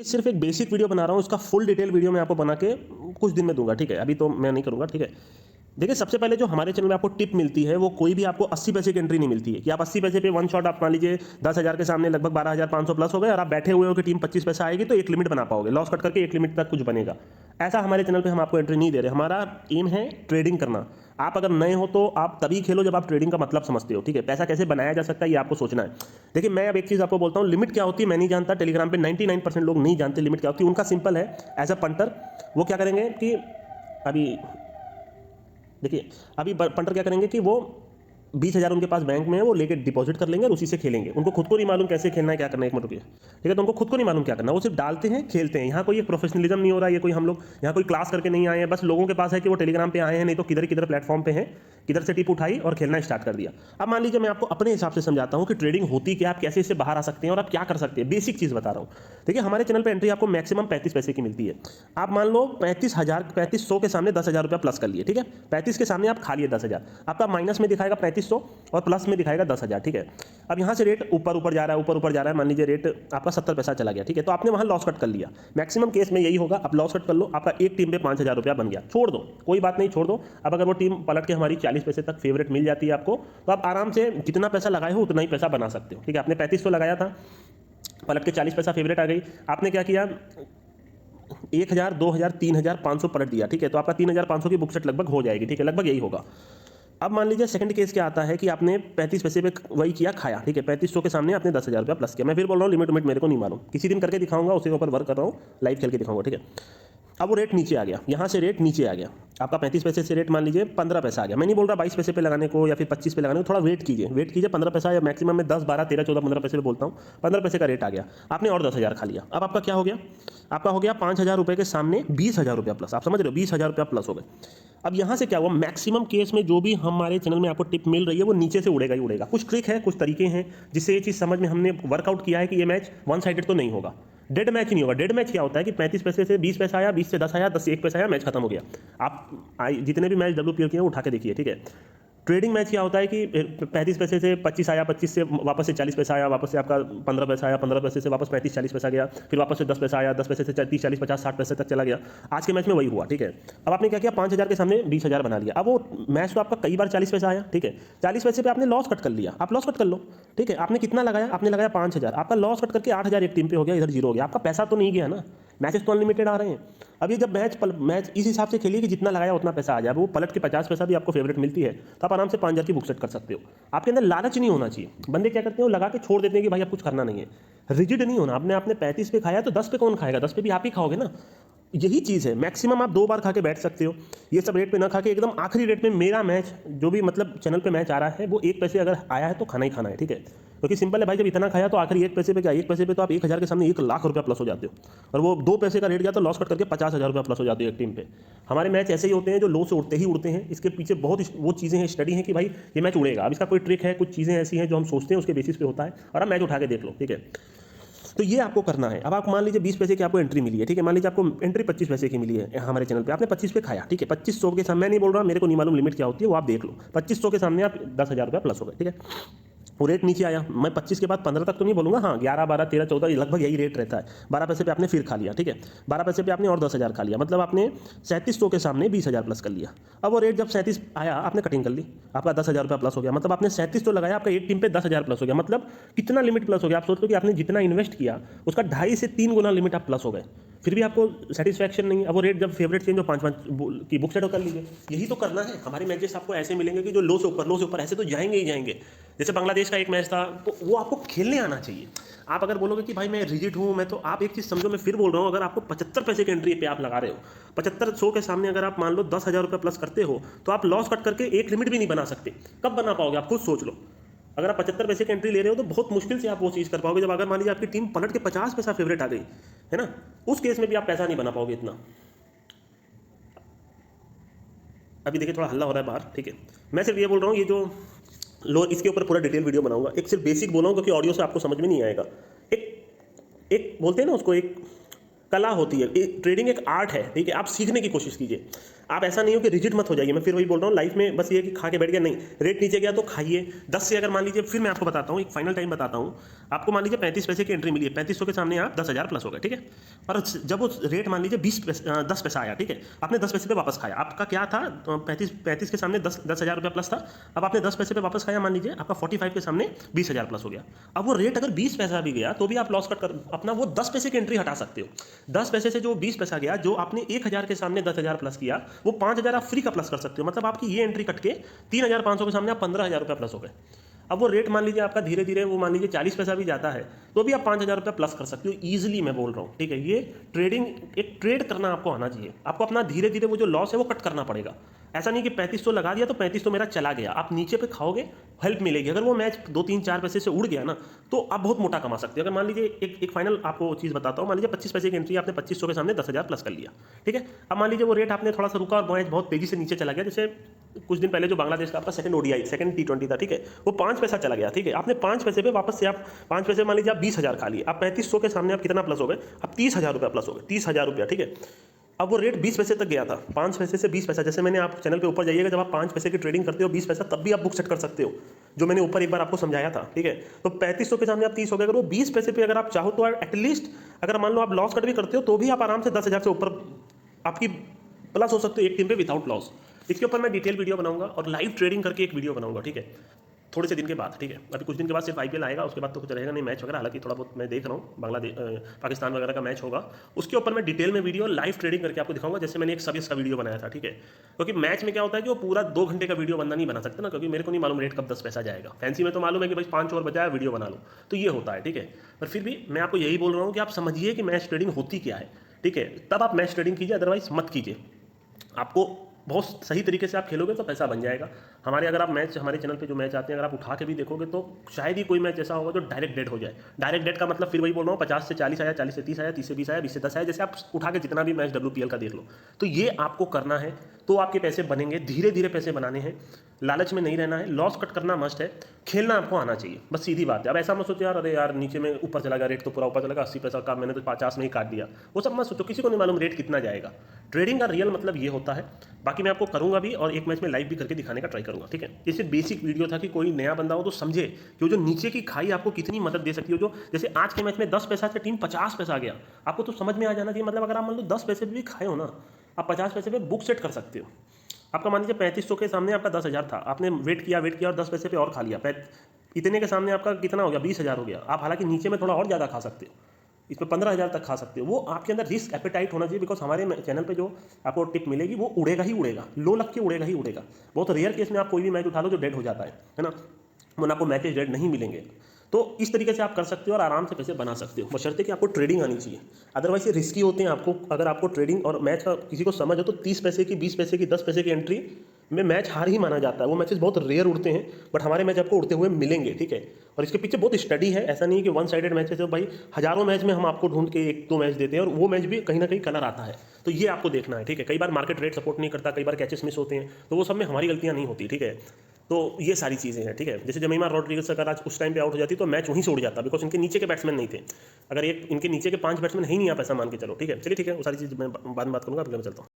ये सिर्फ एक बेसिक वीडियो बना रहा हूँ, उसका फुल डिटेल वीडियो मैं आपको बना के कुछ दिन में दूंगा, ठीक है। अभी तो मैं नहीं करूँगा, ठीक है। देखिए, सबसे पहले जो हमारे चैनल में आपको टिप मिलती है वो कोई भी आपको 80 पैसे की एंट्री नहीं मिलती है कि आप 80 पैसे पे वन शॉट, आप मान लीजिए 10,000 के सामने लगभग 12,500 प्लस हो गए और आप बैठे हुए हो कि टीम 25 पैसा आएगी तो एक लिमिट बना पाओगे, लॉस कट करके एक लिमिट तक कुछ बनेगा। ऐसा हमारे चैनल पे हम आपको एंट्री नहीं दे रहे। हमारा एम है ट्रेडिंग करना। आप अगर नए हो तो आप तभी खेलो जब आप ट्रेडिंग का मतलब समझते हो, ठीक है। पैसा कैसे बनाया जा सकता है ये आपको सोचना है। देखिए, मैं अब एक चीज़ आपको बोलता हूँ, लिमिट क्या होती है मैं नहीं जानता। टेलीग्राम पे 99% लोग नहीं जानते लिमिट क्या होती है। उनका सिंपल है, एज अ पंटर वो क्या करेंगे कि अभी देखिए, अभी पंटर क्या करेंगे कि वो 20,000 उनके पास बैंक में है, वो लेके डिपॉजिट कर लेंगे और उसी से खेलेंगे। उनको खुद को नहीं मालूम कैसे खेलना है, क्या करना है, एक मिनट रुकिए, ठीक है। तो उनको खुद को नहीं मालूम क्या करना, वो सिर्फ डालते हैं, खेलते हैं। यहाँ कोई एक प्रोफेशनलिज्म नहीं हो रहा है, ये कोई हम लोग यहाँ कोई क्लास करके नहीं आए हैं। बस लोगों के पास है कि वो टेलीग्राम पे आए हैं, नहीं तो किधर किधर प्लेटफॉर्म पे हैं, किधर से टिप उठाई और खेलना स्टार्ट कर दिया। अब मान लीजिए मैं आपको अपने हिसाब से समझाता हूँ कि ट्रेडिंग होती क्या, आप कैसे इससे बाहर आ सकते हैं और आप क्या कर सकते हैं। बेसिक चीज़ बता रहा हूँ। देखिए, हमारे चैनल पर एंट्री आपको मैक्सिमम 35 पैसे की मिलती है। आप मान लो 35,100 के सामने 10,000 रुपया प्लस कर लिए, ठीक है। 35 के सामने आप खा लिए 10,000, आपका माइनस में दिखाएगा 3500 और प्लस में दिखाएगा 10,000, ठीक है। अब यहाँ से रेट ऊपर ऊपर जा रहा है, ऊपर ऊपर जा रहा है। मान लीजिए रेट आपका 70 पैसा चला गया, ठीक है। तो आपने वहाँ लॉस कट कर लिया। मैक्सिमम केस में यही होगा, आप लॉस कट कर लो, आपका एक टीम पे 5,000 रुपया बन गया। छोड़ दो, कोई बात नहीं, छोड़ दो। अब अगर वो टीम पलट के हमारी 40 पैसे तक फेवरेट मिल जाती है आपको, तो आप आराम से जितना पैसा लगाए हो उतना ही पैसा बना सकते हो, ठीक है। आपने 3500 लगाया था, पलट के 40 पैसा फेवरेट आ गई, आपने क्या किया, 1,000, 2,000, 3,500 पलट दिया, ठीक है। तो आपका 3,500 की बुक सेट लगभग हो जाएगी, ठीक है। लगभग यही होगा। अब मान लीजिए सेकंड केस क्या आता है कि आपने 35 पैसे पे वही किया, खाया, ठीक है। 3500 के सामने आपने 10,000 रुपया प्लस किया। मैं फिर बोल रहा हूँ, लिमिट मेरे को नहीं मालूम, किसी दिन करके दिखाऊंगा, उसी के ऊपर वर्क कर रहा हूँ, लाइव खेल के दिखाऊंगा, ठीक है। अब वो रेट नीचे आ गया, यहाँ से रेट नीचे आ गया, आपका 35 पैसे से रेट मान लीजिए 15 पैसा आ गया। मैं नहीं बोल रहा 22 पैसे पे लगाने को या फिर 25 पे लगाने को, थोड़ा वेट कीजिए 15 पैसा या मैक्सिमम में 10, 12, 13, 14, 15 पैसे पे बोलता हूँ। 15 पैसे का रेट आ गया, आपने और 10,000 खा लिया। अब आपका क्या हो गया, आपका हो गया 5,000 रुपये के सामने 20,000 रुपया प्लस। आप समझ रहे हो, 20,000 रुपया प्लस हो गए। अब यहाँ से क्या हुआ, मैक्सिमम केस में जो भी हमारे चैनल में आपको टिप मिल रही है वो नीचे से उड़ेगा ही उड़ेगा। कुछ ट्रिक है, कुछ तरीके हैं जिससे ये चीज़ समझ में हमने वर्कआउट किया है कि ये मैच वन साइडेड तो नहीं होगा, डेड मैच नहीं होगा। डेड मैच क्या होता है कि 35 पैसे से 20 पैसा आया, 20 से 10 आया, 10 से 1 पैसा आया, मैच खत्म हो गया। आप जितने भी मैच WPL किए हैं उठा के देखिए, ठीक है। ट्रेडिंग मैच क्या होता है कि 35 पैसे से 25 आया, 25 से वापस से 40 पैसा आया, वापस से आपका 15 पैसा आया, 15 पैसे से वापस 35-40 पैसा गया, फिर वापस से 10 पैसा आया, 10 पैसे से 30, 40, 50, 60 पैसे तक चला गया। आज के मैच में वही हुआ, ठीक है। अब आपने क्या किया, 5,000 के सामने 20,000 बना लिया। अब वो मैच तो आपका कई बार 40 पैसा आया, ठीक है। 40 पैसे पे आपने लॉस कट कर लिया, आप लॉस कट कर लो, ठीक है। आपने कितना लगाया, आपने लगाया 5,000, आपका लॉस कट करके 8,000 एक टीम पे हो गया, इधर जीरो हो गया। आपका पैसा तो नहीं गया ना, मैचेस तो अनलिमिटेड आ रहे हैं। अब ये जब मैच इस हिसाब से खेलिए कि जितना लगाया उतना पैसा आ जाए। वो पलट के 50 पैसा भी आपको फेवरेट मिलती है तो आप आराम से 5,000 की बुक सेट कर सकते हो। आपके अंदर लालच नहीं होना चाहिए। बंदे क्या करते हैं, वो लगा के छोड़ देते हैं कि भाई अब कुछ करना नहीं है। रिजिड नहीं होना। आपने 35 पे खाया तो 10 पे कौन खाएगा, 10 पे भी आप ही खाओगे ना। यही चीज़ है, मैक्सिमम आप 2 बार खा के बैठ सकते हो। ये सब रेट पे ना खा के एकदम आखिरी रेट में मेरा मैच जो भी मतलब चैनल पे मैच आ रहा है वो 1 पैसे अगर आया है तो खाना ही खाना है, ठीक है। क्योंकि सिंपल है भाई, जब इतना खाया तो आखिरी 1 पैसे पे क्या, 1 पैसे पे तो आप 1,000 के सामने 1,00,000 रुपया प्लस हो जाते हो। और वो 2 पैसे का रेट गया तो लॉस कट करके 50,000 रुपया प्लस हो जाते हो एक टीम पे। हमारे मैच ऐसे ही होते हैं जो लो से उड़ते ही उड़ते हैं। इसके पीछे बहुत वो चीज़ें हैं, स्टडी है कि भाई ये मैच उड़ेगा। अब इसका कोई ट्रिक है, कुछ चीज़ें ऐसी हैं जो हम सोचते हैं उसके बेसिस पे होता है, और आप मैच उठा के देख लो, ठीक है। तो ये आपको करना है। अब आप मान लीजिए 20 पैसे की आपको एंट्री मिली है, ठीक है। मान लीजिए आपको एंट्री 25 पैसे की मिली है हमारे चैनल पे, आपने 25 पे खाया, ठीक है। 2500 के सामने, मैं नहीं बोल रहा, मेरे को नहीं मालूम लिमिट क्या होती है, वो आप देख लो। 2500 के सामने आप 10,000 रुपया प्लस हो गए, ठीक है। वो रेट नीचे आया, मैं 25 के बाद 15 तक तो नहीं बोलूँगा, हाँ 11, 12, 13, 14 लगभग यही रेट रहता है। 12 पैसे पे आपने फिर खा लिया, ठीक है। 12 पैसे पे आपने और 10,000 खा लिया, मतलब आपने 3700 के सामने 20,000 प्लस कर लिया। अब वो रेट जब 37 आया आपने कटिंग कर ली, आपका 10,000 रुपया प्लस हो गया। मतलब आपने 3700 लगाया, आपका एक टीम पे 10,000 प्लस हो गया। मतलब कितना लिमिट प्लस हो गया, आप सोच लो कि आपने जितना इन्वेस्ट किया उसका 2.5 से 3 गुना लिमिट आप प्लस हो गए। फिर भी आपको सेटिस्फैक्शन नहीं है। अब वो रेट जब फेवरेट चेंज हो 5-5 की बुक सेट कर लीजिए। यही तो करना है। हमारे मैचेस आपको ऐसे मिलेंगे कि जो लो से ऊपर ऐसे तो जाएंगे ही जाएंगे। जैसे बांग्लादेश का एक मैच था, तो वो आपको खेलने आना चाहिए। आप अगर बोलोगे कि भाई मैं रिजिड हूँ, मैं तो, आप एक चीज़ समझो, मैं फिर बोल रहा हूँ, अगर आपको 75 पैसे की एंट्री पे आप लगा रहे हो, 7500 के सामने अगर आप मान लो 10,000 रुपये प्लस करते हो तो आप लॉस कट करके एक लिमिट भी नहीं बना सकते। कब बना पाओगे आप खुद सोच लो। अगर आप 75 पैसे की एंट्री ले रहे हो तो बहुत मुश्किल से आप वो चीज़ कर पाओगे। जब अगर मान लीजिए आपकी टीम पलट के 50 पैसा फेवरेट आ गई है ना, उस केस में भी आप पैसा नहीं बना पाओगे इतना। अभी देखिए थोड़ा हल्ला हो रहा है बाहर, ठीक है। मैं सिर्फ ये बोल रहा हूँ, ये जो लो इसके ऊपर पूरा डिटेल वीडियो बनाऊंगा। एक सिर्फ बेसिक बोला हूँ क्योंकि ऑडियो से आपको समझ में नहीं आएगा। एक एक बोलते हैं ना उसको, एक कला होती है, ट्रेडिंग एक आर्ट है, ठीक है। आप सीखने की कोशिश कीजिए, आप ऐसा नहीं हो कि रिजिड मत हो जाइए। मैं फिर वही बोल रहा हूँ, लाइफ में बस ये कि खा के बैठ गया नहीं, रेट नीचे गया तो खाइए। 10 से अगर मान लीजिए, फिर मैं आपको बताता हूँ, एक फाइनल टाइम बताता हूँ आपको। मान लीजिए 35 पैसे की एंट्री मिली है, 3500 के सामने आप 10,000 प्लस हो गए, ठीक है। और जब वो रेट मान लीजिए 10 पैसा आया, ठीक है, आपने 10 पैसे पे वापस खाया। आपका क्या था, 35 के सामने 10,000 रुपया प्लस था, अब आपने 10 पैसे पे वापस खाया, मान लीजिए आपका 45 के सामने 20,000 प्लस हो गया। अब वो रेट अगर 20 पैसा भी गया तो भी आप लॉस कट कर अपना वो 10 पैसे की एंट्री हटा सकते हो। 10 पैसे से जो 20 पैसा गया, जो आपने 1,000 के सामने 10,000 प्लस किया, वो 5,000 आप फ्री का प्लस कर सकते हो। मतलब आपकी ये एंट्री कट के 3,500 के सामने आप 15,000 रुपया प्लस हो गए। अब वो रेट मान लीजिए आपका धीरे धीरे वो मान लीजिए 40 पैसा भी जाता है तो भी आप 5,000 रुपया प्लस कर सकते हो ईजिली, मैं बोल रहा हूँ, ठीक है। ये ट्रेडिंग, एक ट्रेड करना आपको आना चाहिए। आपको अपना धीरे धीरे वो जो लॉस है वो कट करना पड़ेगा। ऐसा नहीं कि 3500 लगा दिया तो 3500 मेरा चला गया, आप नीचे पे खाओगे, हेल्प मिलेगी। अगर वो मैच 2-3-4 पैसे से उड़ गया ना तो आप बहुत मोटा कमा सकते हो। अगर मान लीजिए एक फाइनल आपको चीज़ बताता हूँ, मान लीजिए 25 पैसे की एंट्री आपने 2500 के सामने 10,000 प्लस कर लिया, ठीक है। अब मान लीजिए वो रेट आपने थोड़ा सा रुका और मैच बहुत तेजी से नीचे चला गया। जैसे कुछ दिन पहले जो बांग्लादेश का आपका सेकंड ODI, सेकंड T20 था, ठीक है, वो 5 पैसा चला गया, ठीक है। आपने 5 पैसे पे वापस से आप 5 पैसे मान लीजिए आप 20,000 खा लिए, आप 3500 के सामने आप कितना प्लस हो गए, अब 30,000 रुपया प्लस हो गए, 30,000 रुपया, ठीक है। अब वो रेट 20 पैसे तक गया था, 5 पैसे से 20 पैसा। जैसे मैंने आप चैनल पे ऊपर जाइएगा, जब आप 5 पैसे की ट्रेडिंग करते हो 20 पैसा, तब भी आप बुक सेट कर सकते हो, जो मैंने ऊपर एक बार आपको समझाया था, ठीक है। तो 3500 के सामने आप 30 हो गए, अगर वो 20 पैसे पे अगर आप चाहो तो एटलीस्ट अगर मान लो आप लॉस कट भी करते हो तो भी आप आराम से 10,000 से ऊपर आपकी प्लस हो सकते हो एक टीम पे विदाउट लॉस। इसके ऊपर मैं डिटेल वीडियो बनाऊंगा और लाइव ट्रेडिंग करके एक वीडियो बनाऊंगा, ठीक है, थोड़े से दिन के बाद, ठीक है। अभी कुछ दिन के बाद सिर्फ IPL आएगा, उसके बाद तो कुछ रहेगा नहीं मैच वगैरह। हालांकि थोड़ा बहुत मैं देख रहा हूँ, बांग्लादेश पाकिस्तान वगैरह का मैच होगा, उसके ऊपर मैं डिटेल में वीडियो लाइव ट्रेडिंग करके आपको दिखाऊंगा, जैसे मैंने एक सर्विस का वीडियो बनाया था, ठीक है। क्योंकि मैच में क्या होता है कि वो पूरा 2 घंटे का वीडियो बंदा नहीं बना सकता ना, क्योंकि मेरे को नहीं मालूम रेट कब 10 पैसा जाएगा। फैंसी में तो मालूम है कि भाई 5 ओवर बजाया वीडियो बना लो, तो ये होता है, ठीक है। पर फिर भी मैं आपको यही बोल रहा हूँ कि आप समझिए कि मैच ट्रेडिंग होती क्या है, ठीक है, तब आप मैच ट्रेडिंग कीजिए, अदरवाइज मत कीजिए। आपको बहुत सही तरीके से आप खेलोगे तो पैसा बन जाएगा। अगर आप मैच, हमारे चैनल पे जो मैच आते हैं, अगर आप उठा के भी देखोगे तो शायद ही कोई मैच ऐसा होगा जो डायरेक्ट डेट हो जाए। डायरेक्ट डेट का मतलब फिर वही बोल रहा हूँ, 50 से 40 आया, 40 से 30 आया, 30 से 20 आया, 20 से 10 आया। जैसे आप उठा के जितना भी मैच WPL का देख लो, तो ये आपको करना है तो आपके पैसे बनेंगे। धीरे धीरे पैसे बनाने हैं, लालच में नहीं रहना है, लॉस कट करना मस्ट है, खेलना आपको आना चाहिए, बस सीधी बात है। अब ऐसा मत सोचो यार, अरे यार नीचे में ऊपर चला गया रेट, तो पूरा ऊपर चला गया 80 पैसा का, मैंने तो 50 में ही काट दिया, वो सब मत सोचो। किसी को नहीं मालूम रेट कितना जाएगा। ट्रेडिंग का रियल मतलब ये होता है। बाकी मैं आपको करूंगा भी और एक मैच में लाइव भी करके दिखाने का ट्राई करूंगा, ठीक है। ये सिर्फ बेसिक वीडियो था कि कोई नया बंदा हो तो समझे कि वो जो नीचे की खाई आपको कितनी मदद दे सकती है। जो जैसे आज के मैच में 10 पैसा से टीम 50 पैसा आ गया, आपको तो समझ में आ जाना चाहिए। मतलब अगर आप मान लो 10 पैसे भी खाए हो ना, आप 50 पैसे पे बुक सेट कर सकते हो। आपका मान लीजिए 3500 के सामने आपका 10,000 था, आपने वेट किया और 10 पैसे पे और खा लिया, इतने के सामने आपका कितना हो गया, 20,000 हो गया। आप हालांकि नीचे में थोड़ा और ज़्यादा खा सकते हो, इसमें 15,000 तक खा सकते हो। वो आपके अंदर रिस्क एपेटाइट होना चाहिए, बिकॉज हमारे चैनल पे जो आपको टिप मिलेगी वो उड़ेगा ही उड़ेगा, लो लग के उड़ेगा ही उड़ेगा। बहुत रेयर केस में आप कोई भी मैच उठा लो जो डेड हो जाता है ना, वरना आपको मैचेस डेड नहीं मिलेंगे। तो इस तरीके से आप कर सकते हो और आराम से पैसे बना सकते हो, बशर्ते कि आपको ट्रेडिंग आनी चाहिए। अदरवाइज ये रिस्की होते हैं। आपको अगर आपको ट्रेडिंग और मैच का किसी को समझ हो तो 30 पैसे की, 20 पैसे की, 10 पैसे की एंट्री में मैच हार ही माना जाता है। वो मैचेस बहुत रेयर उड़ते हैं, बट हमारे मैच आपको उड़ते हुए मिलेंगे, ठीक है। और इसके पीछे बहुत स्टडी है, ऐसा नहीं कि वन साइडेड मैचेस है भाई। हजारों मैच में हम आपको ढूंढ के 1-2 मैच देते हैं और वो मैच भी कहीं ना कहीं कलर आता है, तो ये आपको देखना है, ठीक है। कई बार मार्केट रेट सपोर्ट नहीं करता, कई बार कैचेस मिस होते हैं, तो वो सब में हमारी गलतियां नहीं होती, ठीक है। तो ये सारी चीज़ें हैं, ठीक है। जैसे जमीमा रॉड्रिगेज अगर आज उस टाइम पे आउट हो जाती तो मैच वहीं से उड़ जाता, बिकॉज इनके नीचे के बैट्समैन नहीं थे। अगर एक इनके नीचे के 5 बैट्समैन है ही नहीं, आप ऐसा मान के चलो, ठीक है। चलिए ठीक है, वो सारी चीज़ मैं बाद में बात करूँगा, अभी मैं चलता हूँ।